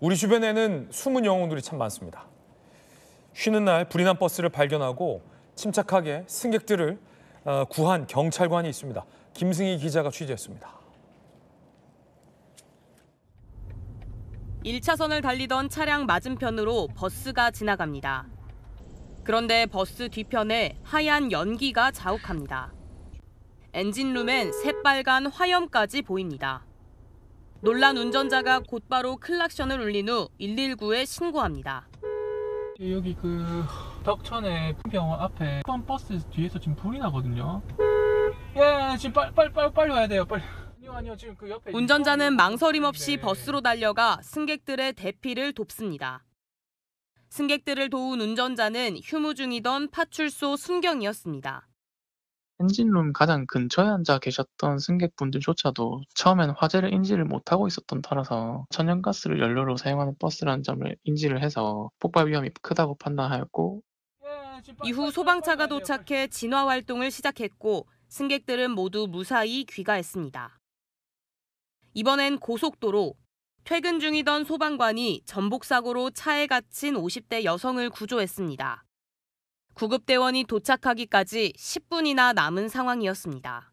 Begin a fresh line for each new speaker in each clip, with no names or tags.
우리 주변에는 숨은 영웅들이 참 많습니다. 쉬는 날 불이 난 버스를 발견하고 침착하게 승객들을 구한 경찰관이 있습니다. 김승희 기자가 취재했습니다.
1차선을 달리던 차량 맞은편으로 버스가 지나갑니다. 그런데 버스 뒤편에 하얀 연기가 자욱합니다. 엔진룸엔 새빨간 화염까지 보입니다. 놀란 운전자가 곧바로 클락션을 울린 후 119에 신고합니다.
여기 그 덕천의 병원 앞에 버스 뒤에서 지금 불이 나거든요. 예, 지금 빨리 와야 돼요. 빨리. 아니요, 지금 그 옆에
운전자는 망설임 없이 버스로 달려가 승객들의 대피를 돕습니다. 승객들을 도운 운전자는 휴무 중이던 파출소 순경이었습니다.
엔진룸 가장 근처에 앉아 계셨던 승객분들조차도 처음엔 화재를 인지를 못하고 있었던 터라서 천연가스를 연료로 사용하는 버스라는 점을 인지를 해서 폭발 위험이 크다고 판단하였고,
이후 소방차가 도착해 진화 활동을 시작했고 승객들은 모두 무사히 귀가했습니다. 이번엔 고속도로. 퇴근 중이던 소방관이 전복사고로 차에 갇힌 50대 여성을 구조했습니다. 구급대원이 도착하기까지 10분이나 남은 상황이었습니다.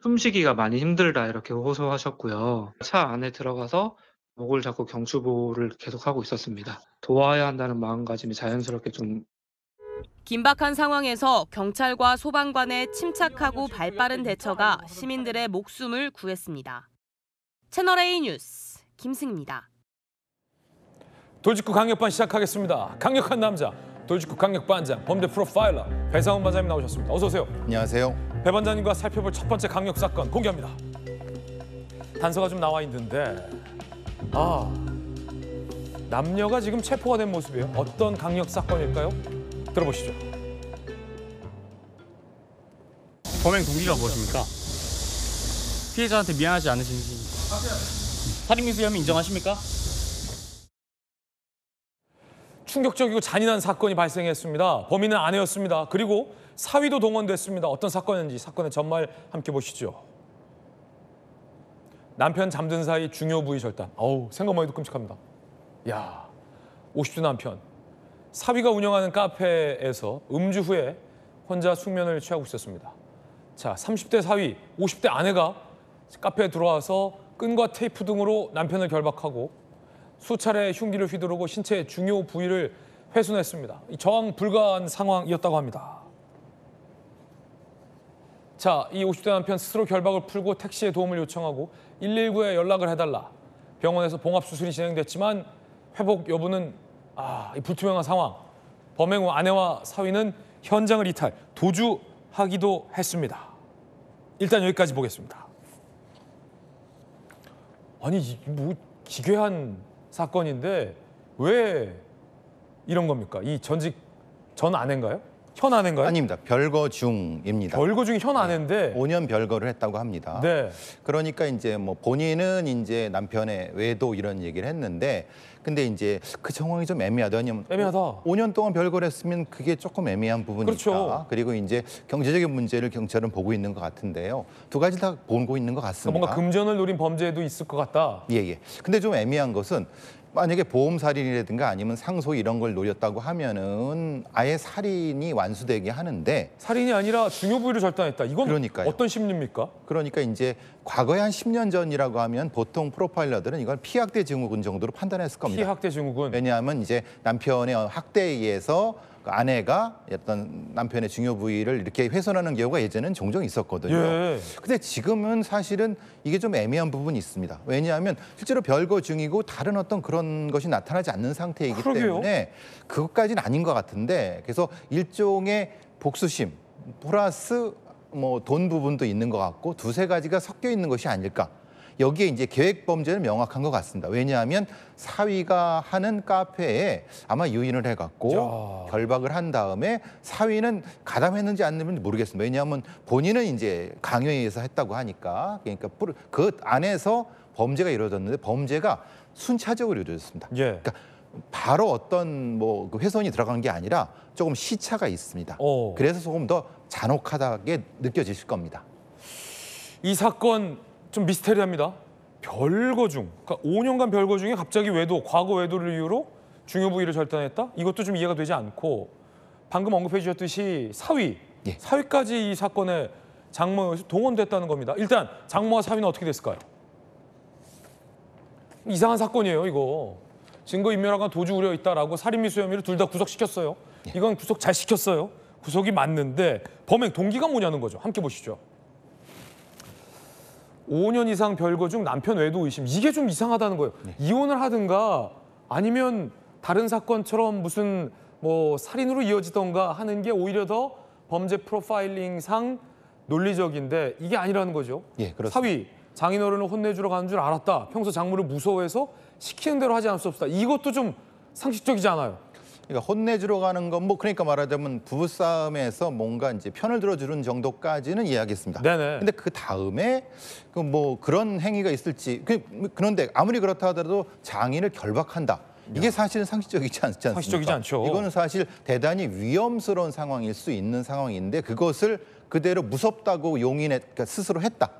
숨쉬기가 많이 힘들다 이렇게 호소하셨고요. 차 안에 들어가서 목을 잡고 경추보호를 계속하고 있었습니다. 도와야 한다는 마음가짐이 자연스럽게 좀.
긴박한 상황에서 경찰과 소방관의 침착하고 발빠른 대처가 시민들의 목숨을 구했습니다. 채널A 뉴스 김승입니다.
돌직구 강력반 시작하겠습니다. 강력한 남자, 돌직구 강력반장, 범죄 프로파일러 배상훈 반장님 나오셨습니다. 어서 오세요.
안녕하세요.
배 반장님과 살펴볼 첫 번째 강력 사건 공개합니다. 단서가 좀 나와 있는데 남녀가 지금 체포가 된 모습이에요. 어떤 강력 사건일까요? 들어보시죠.
범행 동기가 무엇입니까? 피해자한테 미안하지 않으신지. 살인미수 혐의 인정하십니까?
충격적이고 잔인한 사건이 발생했습니다. 범인은 아내였습니다. 그리고 사위도 동원됐습니다. 어떤 사건인지 사건의 전말 함께 보시죠. 남편 잠든 사이 중요 부위 절단. 생각만 해도 끔찍합니다. 야, 50대 남편. 사위가 운영하는 카페에서 음주 후에 혼자 숙면을 취하고 있었습니다. 자, 30대 사위, 50대 아내가 카페에 들어와서 끈과 테이프 등으로 남편을 결박하고 수차례 흉기를 휘두르고 신체의 중요 부위를 훼손했습니다. 저항 불가한 상황이었다고 합니다. 자, 이 50대 남편 스스로 결박을 풀고 택시에 도움을 요청하고 119에 연락을 해달라. 병원에서 봉합수술이 진행됐지만 회복 여부는 이 불투명한 상황. 범행 후 아내와 사위는 현장을 이탈, 도주하기도 했습니다. 일단 여기까지 보겠습니다. 아니, 뭐 기괴한 사건인데 왜 이런 겁니까? 이 전 아내인가요? 현 아내인가요?
아닙니다. 별거 중입니다.
별거 중에 현 아내인데
5년 별거를 했다고 합니다.
네.
그러니까 이제 뭐 본인은 이제 남편의 외도 이런 얘기를 했는데, 근데 이제 그 상황이 좀 애매하다. 왜냐면
애매하다.
5년 동안 별거를 했으면 그게 조금 애매한 부분이니까.
그렇죠.
그리고 이제 경제적인 문제를 경찰은 보고 있는 것 같은데요. 두 가지 다 보고 있는 것 같습니다.
뭔가 금전을 노린 범죄도 있을 것 같다.
예. 근데 좀 애매한 것은 만약에 보험살인이라든가 아니면 상속 이런 걸 노렸다고 하면은 아예 살인이 완수되게 하는데,
살인이 아니라 중요 부위를 절단했다. 이건
그러니까요.
어떤 심리입니까?
그러니까 이제 과거에 한 10년 전이라고 하면 보통 프로파일러들은 이걸 피학대 증후군 정도로 판단했을 겁니다.
피학대 증후군.
왜냐하면 이제 남편의 학대에 의해서 그 아내가 어떤 남편의 중요 부위를 이렇게 훼손하는 경우가 예전에는 종종 있었거든요.
예.
근데 지금은 사실은 이게 좀 애매한 부분이 있습니다. 왜냐하면 실제로 별거 중이고 다른 어떤 그런 것이 나타나지 않는 상태이기 때문에 그것까지는 아닌 것 같은데, 그래서 일종의 복수심 플러스 뭐 돈 부분도 있는 것 같고 두세 가지가 섞여 있는 것이 아닐까. 여기에 이제 계획 범죄는 명확한 것 같습니다. 왜냐하면 사위가 하는 카페에 아마 유인을 해갖고 결박을 한 다음에 사위는 가담했는지 안 했는지 모르겠습니다. 왜냐하면 본인은 이제 강요에 의해서 했다고 하니까. 그러니까 그 안에서 범죄가 이루어졌는데 범죄가 순차적으로 이루어졌습니다.
예.
그러니까 바로 어떤 뭐 그 훼손이 들어간 게 아니라 조금 시차가 있습니다. 그래서 조금 더 잔혹하게 느껴지실 겁니다.
이 사건 좀 미스테리합니다. 별거 중, 그러니까 5년간 별거 중에 갑자기 외도, 과거 외도를 이유로 중요 부위를 절단했다? 이것도 좀 이해가 되지 않고 방금 언급해 주셨듯이 사위,
예.
사위까지 이 사건에 장모에서 동원됐다는 겁니다. 일단 장모와 사위는 어떻게 됐을까요? 이상한 사건이에요, 이거. 증거인멸하거나 도주 우려 있다라고 살인미수 혐의로 둘 다 구속시켰어요. 이건 구속 잘 시켰어요. 구속이 맞는데 범행 동기가 뭐냐는 거죠. 함께 보시죠. 5년 이상 별거 중 남편 외도 의심. 이게 좀 이상하다는 거예요. 이혼을 하든가 아니면 다른 사건처럼 무슨 뭐 살인으로 이어지던가 하는 게 오히려 더 범죄 프로파일링상 논리적인데 이게 아니라는 거죠.
예, 그렇습니다.
사위, 장인어른을 혼내주러 가는 줄 알았다. 평소 장모를 무서워해서 시키는 대로 하지 않을 수 없다. 이것도 좀 상식적이지 않아요.
그러니까 혼내주러 가는 건 뭐 그러니까 말하자면 부부싸움에서 뭔가 이제 편을 들어주는 정도까지는 이해하겠습니다.
네네.
근데 그 다음에 그 뭐 그런 행위가 있을지 그런데 아무리 그렇다 하더라도 장인을 결박한다. 이게 사실은 상식적이지 않지 않습니까?
상식적이지 않죠.
이거는 사실 대단히 위험스러운 상황일 수 있는 상황인데 그것을 그대로 무섭다고 그러니까 스스로 했다.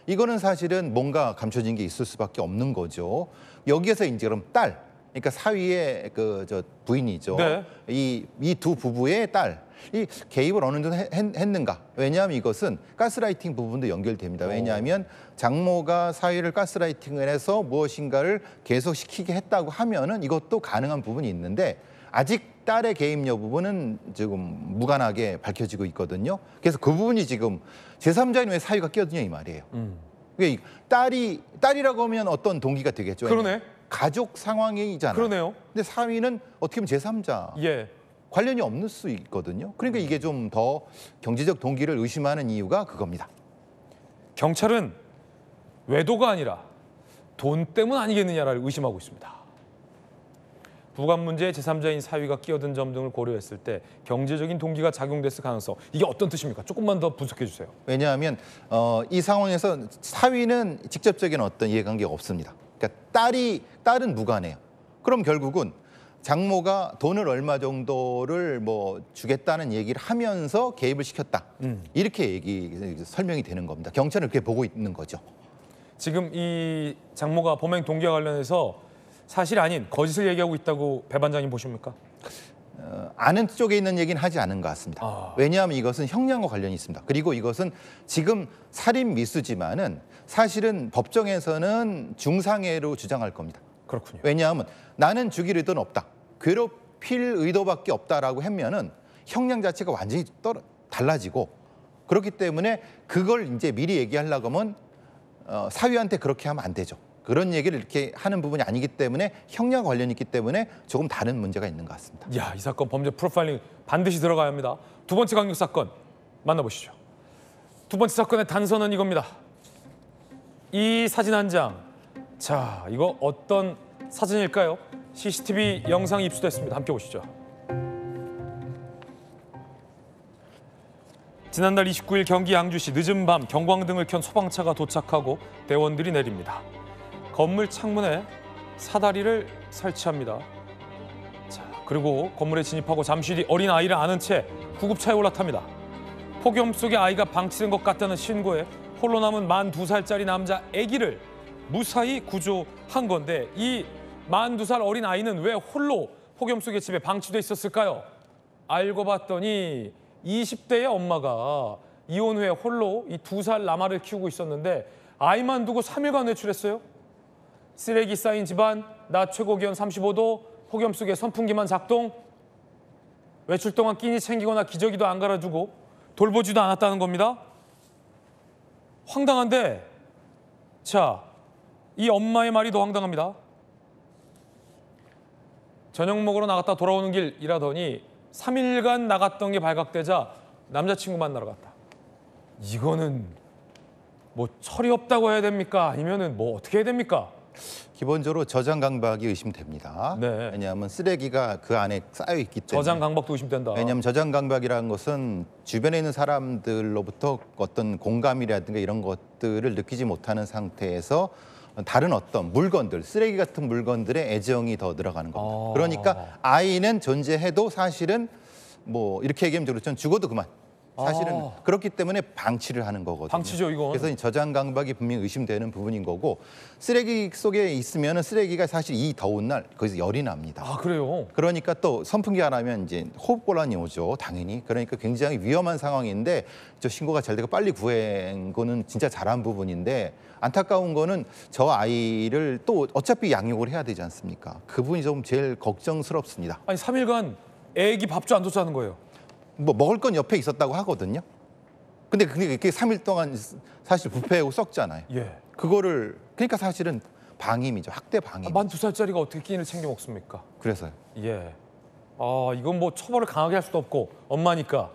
이거는 사실은 뭔가 감춰진 게 있을 수밖에 없는 거죠. 여기에서 이제 그럼 딸, 그러니까 사위의 저 부인이죠.
네.
이 두 부부의 딸, 이 개입을 어느 정도 했는가? 왜냐하면 이것은 가스라이팅 부분도 연결됩니다. 왜냐하면 장모가 사위를 가스라이팅을 해서 무엇인가를 계속 시키게 했다고 하면은 이것도 가능한 부분이 있는데 아직 딸의 개입 여부는 지금 무관하게 밝혀지고 있거든요. 그래서 그 부분이 지금 제3자인 왜 사위가 끼어드냐 이 말이에요. 그러니까 딸이라고 하면 어떤 동기가 되겠죠.
그러네.
가족 상황이잖아요.
그러네요.
근데 사위는 어떻게 보면 제3자.
예.
관련이 없을 수 있거든요. 그러니까 이게 좀 더 경제적 동기를 의심하는 이유가 그겁니다.
경찰은 외도가 아니라 돈 때문 아니겠느냐를 의심하고 있습니다. 부관 문제에 제3자인 사위가 끼어든 점 등을 고려했을 때 경제적인 동기가 작용됐을 가능성. 이게 어떤 뜻입니까? 조금만 더 분석해 주세요.
왜냐하면 이 상황에서 사위는 직접적인 어떤 이해관계가 없습니다. 그러니까 딸은 무관해요. 그럼 결국은 장모가 돈을 얼마 정도를 뭐 주겠다는 얘기를 하면서 개입을 시켰다. 이렇게 설명이 되는 겁니다. 경찰은 그렇게 보고 있는 거죠.
지금 이 장모가 범행 동기와 관련해서 사실 아닌 거짓을 얘기하고 있다고 배 반장님 보십니까?
아는 쪽에 있는 얘기는 하지 않은 것 같습니다. 왜냐하면 이것은 형량과 관련이 있습니다. 그리고 이것은 지금 살인 미수지만은 사실은 법정에서는 중상해로 주장할 겁니다.
그렇군요.
왜냐하면 나는 죽일 의도는 없다. 괴롭힐 의도밖에 없다라고 하면은 형량 자체가 완전히 달라지고 그렇기 때문에 그걸 이제 미리 얘기하려고 하면 사위한테 그렇게 하면 안 되죠. 그런 얘기를 이렇게 하는 부분이 아니기 때문에 형량 관련이 있기 때문에 조금 다른 문제가 있는 것 같습니다.
야, 이 사건 범죄 프로파일링 반드시 들어가야 합니다. 두 번째 강력 사건 만나보시죠. 두 번째 사건의 단서는 이겁니다. 이 사진 한 장. 자, 이거 어떤 사진일까요? CCTV 영상이 입수됐습니다. 함께 보시죠. 지난달 29일 경기 양주시 늦은 밤 경광등을 켠 소방차가 도착하고 대원들이 내립니다. 건물 창문에 사다리를 설치합니다. 자, 그리고 건물에 진입하고 잠시 뒤 어린 아이를 안은 채 구급차에 올라탑니다. 폭염 속에 아이가 방치된 것 같다는 신고에 홀로 남은 42살짜리 남자 아기를 무사히 구조한 건데 이 42살 어린 아이는 왜 홀로 폭염 속의 집에 방치돼 있었을까요? 알고 봤더니 20대의 엄마가 이혼 후에 홀로 이 2살 남아를 키우고 있었는데 아이만 두고 3일간 외출했어요. 쓰레기 쌓인 집안, 낮 최고 기온 35도, 폭염 속에 선풍기만 작동. 외출 동안 끼니 챙기거나 기저귀도 안 갈아주고 돌보지도 않았다는 겁니다. 황당한데, 자, 이 엄마의 말이 더 황당합니다. 저녁 먹으러 나갔다 돌아오는 길 일하더니 3일간 나갔던 게 발각되자 남자친구 만나러 갔다. 이거는 뭐 철이 없다고 해야 됩니까? 아니면은 뭐 어떻게 해야 됩니까?
기본적으로 저장 강박이 의심됩니다.
네.
왜냐하면 쓰레기가 그 안에 쌓여 있기 때문에.
저장 강박도 의심된다.
왜냐하면 저장 강박이라는 것은 주변에 있는 사람들로부터 어떤 공감이라든가 이런 것들을 느끼지 못하는 상태에서 다른 어떤 물건들, 쓰레기 같은 물건들의 애정이 더 들어가는 겁니다. 그러니까 아이는 존재해도 사실은 뭐 이렇게 얘기하면 그렇죠. 죽어도 그만. 사실은 그렇기 때문에 방치를 하는 거거든요.
방치죠, 이건.
그래서 이 저장 강박이 분명히 의심되는 부분인 거고 쓰레기 속에 있으면 쓰레기가 사실 이 더운 날 거기서 열이 납니다.
아, 그래요?
그러니까 또 선풍기가 나면 이제 호흡곤란이 오죠, 당연히. 그러니까 굉장히 위험한 상황인데 저 신고가 잘 되고 빨리 구한 거는 진짜 잘한 부분인데 안타까운 거는 저 아이를 또 어차피 양육을 해야 되지 않습니까? 그 부분이 좀 제일 걱정스럽습니다.
아니 3일간 애기 밥도 안 줬다는 거예요.
뭐 먹을 건 옆에 있었다고 하거든요. 근데 그게 3일 동안 사실 부패하고 썩잖아요.
예.
그거를 그러니까 사실은 방임이죠. 학대 방임.
만 2살짜리가 어떻게 끼니를 챙겨 먹습니까?
그래서요.
예. 아, 이건 뭐 처벌을 강하게 할 수도 없고 엄마니까.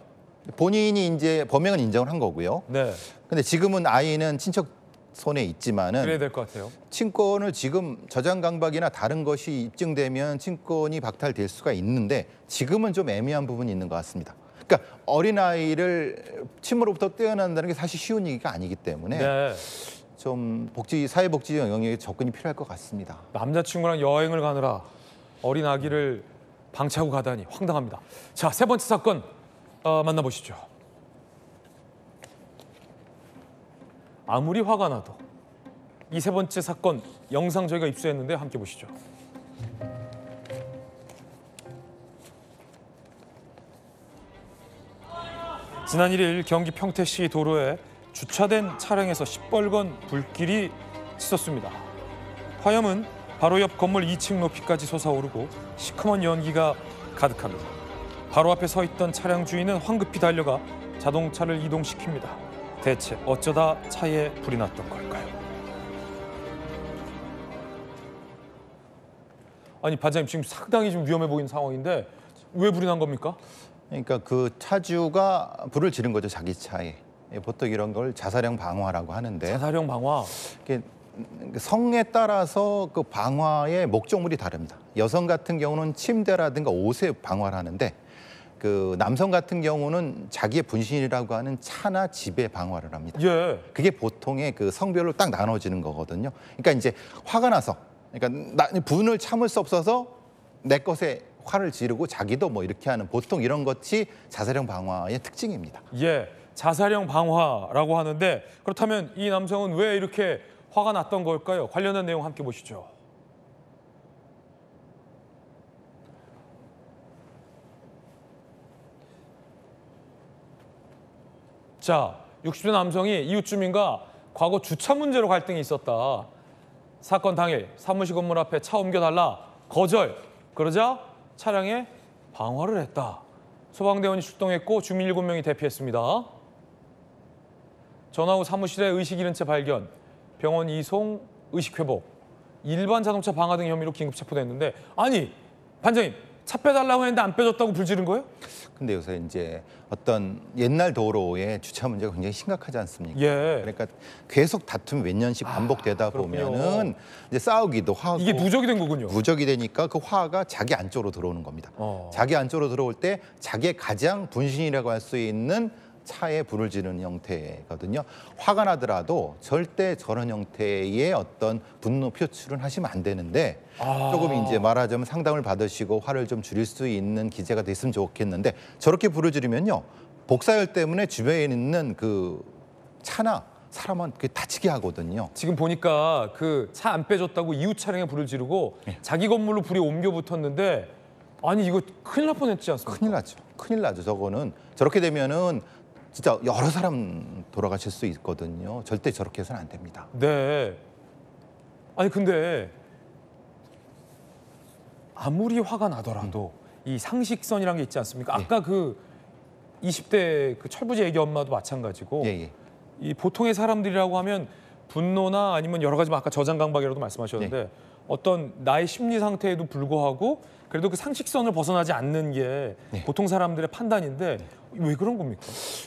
본인이 이제 범행은 인정을 한 거고요.
네.
근데 지금은 아이는 친척 손에 있지만은
그래야 될 것 같아요.
친권을 지금 저장 강박이나 다른 것이 입증되면 친권이 박탈될 수가 있는데 지금은 좀 애매한 부분이 있는 것 같습니다. 그러니까 어린아이를 친모로부터 떼어낸다는 게 사실 쉬운 얘기가 아니기 때문에
네.
좀 사회복지 영역에 접근이 필요할 것 같습니다.
남자친구랑 여행을 가느라 어린 아기를 방치하고 가다니 황당합니다. 자, 세 번째 사건 만나보시죠. 아무리 화가 나도 이 세 번째 사건 영상 저희가 입수했는데 함께 보시죠. 지난 1일 경기 평택시 도로에 주차된 차량에서 시뻘건 불길이 치솟습니다. 화염은 바로 옆 건물 2층 높이까지 솟아오르고 시커먼 연기가 가득합니다. 바로 앞에 서 있던 차량 주인은 황급히 달려가 자동차를 이동시킵니다. 대체 어쩌다 차에 불이 났던 걸까요? 아니 반장님, 지금 상당히 좀 위험해 보이는 상황인데 왜 불이 난 겁니까?
그러니까 그 차주가 불을 지른 거죠, 자기 차에. 보통 이런 걸 자살형 방화라고 하는데
자살형 방화.
이게 성에 따라서 그 방화의 목적물이 다릅니다. 여성 같은 경우는 침대라든가 옷에 방화를 하는데 그 남성 같은 경우는 자기의 분신이라고 하는 차나 집에 방화를 합니다.
예.
그게 보통의 그 성별로 딱 나눠지는 거거든요. 그러니까 이제 화가 나서, 그러니까 분을 참을 수 없어서 내 것에 화를 지르고 자기도 뭐 이렇게 하는 보통 이런 것이 자살형 방화의 특징입니다.
예. 자살형 방화라고 하는데 그렇다면 이 남성은 왜 이렇게 화가 났던 걸까요? 관련한 내용 함께 보시죠. 자, 60대 남성이 이웃 주민과 과거 주차 문제로 갈등이 있었다. 사건 당일 사무실 건물 앞에 차 옮겨달라 거절. 그러자 차량에 방화를 했다. 소방대원이 출동했고 주민 7명이 대피했습니다. 전화 후 사무실에 의식 잃은 채 발견, 병원 이송, 의식 회복, 일반 자동차 방화 등 혐의로 긴급 체포됐는데 아니 반장님, 차 빼달라고 했는데 안 빼줬다고 불 지른 거예요?
근데 요새 이제 어떤 옛날 도로의 주차 문제가 굉장히 심각하지 않습니까?
예.
그러니까 계속 다툼이 몇 년씩 반복되다
그렇군요.
보면은 이제 싸우기도 하고
이게 누적이 된 거군요.
누적이 되니까 그 화가 자기 안쪽으로 들어오는 겁니다. 자기 안쪽으로 들어올 때 자기의 가장 분신이라고 할 수 있는 차에 불을 지르는 형태거든요. 화가 나더라도 절대 저런 형태의 어떤 분노 표출은 하시면 안 되는데 조금 이제 말하자면 상담을 받으시고 화를 좀 줄일 수 있는 기제가 됐으면 좋겠는데 저렇게 불을 지르면요. 복사열 때문에 주변에 있는 그 차나 사람은 그게 다치게 하거든요.
지금 보니까 그 차 안 빼줬다고 이웃 차량에 불을 지르고 자기 건물로 불이 옮겨 붙었는데 아니 이거 큰일 날 뻔했지 않습니까?
큰일 나죠. 큰일 나죠. 저거는 저렇게 되면은 진짜 여러 사람 돌아가실 수 있거든요. 절대 저렇게 해서는 안 됩니다.
네. 아니 근데 아무리 화가 나더라도 이 상식선이라는 게 있지 않습니까? 아까 그 20대 그 철부지 애기 엄마도 마찬가지고
예.
이 보통의 사람들이라고 하면 분노나 아니면 여러 가지 아까 저장 강박이라도 말씀하셨는데 어떤 나의 심리 상태에도 불구하고 그래도 그 상식선을 벗어나지 않는 게 보통 사람들의 판단인데 왜 그런 겁니까?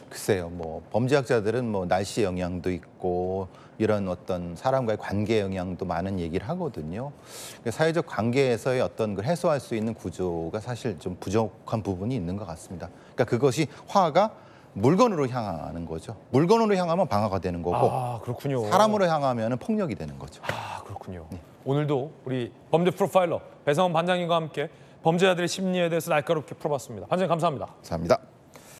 글쎄요, 뭐 범죄학자들은 뭐 날씨 영향도 있고 이런 어떤 사람과의 관계 영향도 많은 얘기를 하거든요. 사회적 관계에서의 어떤 걸 해소할 수 있는 구조가 사실 좀 부족한 부분이 있는 것 같습니다. 그러니까 그것이 화가 물건으로 향하는 거죠. 물건으로 향하면 방화가 되는 거고
아, 그렇군요.
사람으로 향하면 폭력이 되는 거죠.
아, 그렇군요. 오늘도 우리 범죄 프로파일러 배상원 반장님과 함께 범죄자들의 심리에 대해서 날카롭게 풀어봤습니다. 반장님 감사합니다.
감사합니다.